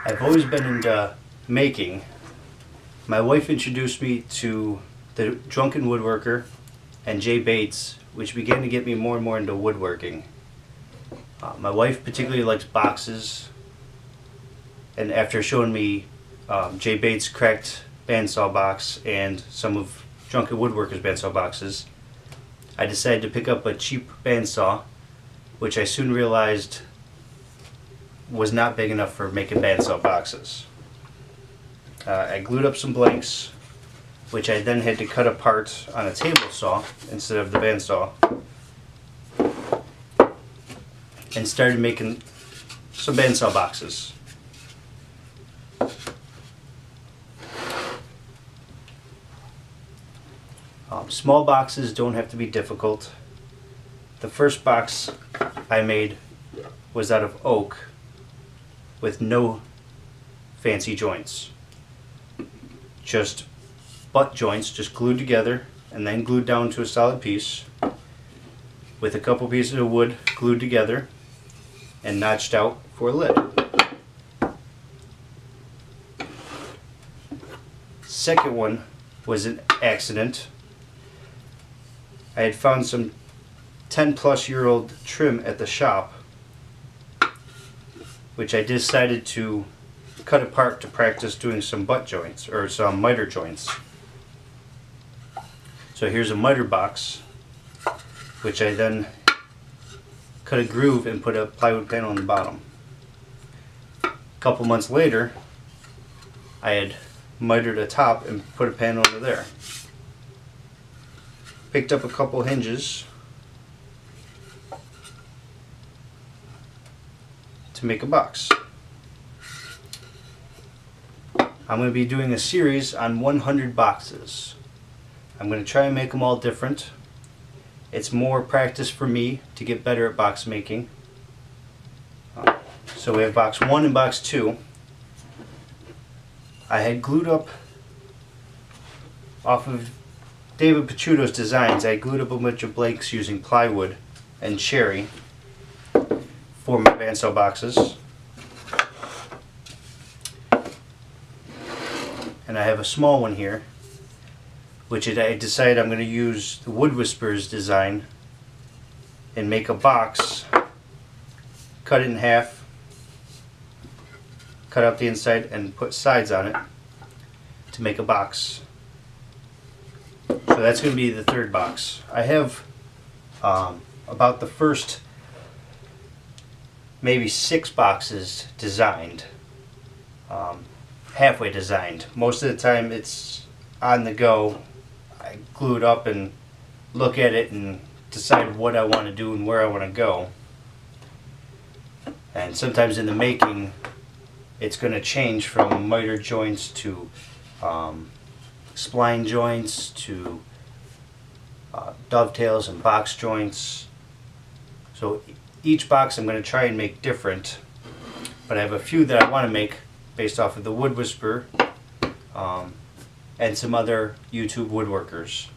I've always been into making. My wife introduced me to the Drunken Woodworker and Jay Bates, which began to get me more and more into woodworking. My wife particularly likes boxes, and after showing me Jay Bates' cracked bandsaw box and some of Drunken Woodworker's bandsaw boxes, I decided to pick up a cheap bandsaw, which I soon realized was not big enough for making bandsaw boxes. I glued up some blanks, which I then had to cut apart on a table saw instead of the bandsaw, and started making some bandsaw boxes. Small boxes don't have to be difficult. The first box I made was out of oak with no fancy joints. Just butt joints, just glued together and then glued down to a solid piece with a couple pieces of wood glued together and notched out for a lid. Second one was an accident. I had found some 10-plus-year-old trim at the shop, which I decided to cut apart to practice doing some butt joints, or some miter joints. So here's a miter box, which I then cut a groove and put a plywood panel on the bottom. A couple months later, I had mitered a top and put a panel under there. Picked up a couple hinges to make a box. I'm going to be doing a series on 100 boxes. I'm going to try and make them all different. It's more practice for me to get better at box making. So we have box 1 and box 2. I had glued up off of David Picciuto's designs. I glued up a bunch of blanks using plywood and cherry for my bandsaw boxes. And I have a small one here, which I decided I'm going to use the Wood Whisperers design and make a box, cut it in half, cut out the inside and put sides on it to make a box. So that's going to be the third box. I have about the first maybe 6 boxes designed, halfway designed. Most of the time it's on the go. I glue it up and look at it and decide what I want to do and where I want to go. And sometimes in the making it's going to change from miter joints to spline joints to dovetails and box joints. So each box I'm going to try and make different, but I have a few that I want to make based off of the Wood Whisperer and some other YouTube woodworkers.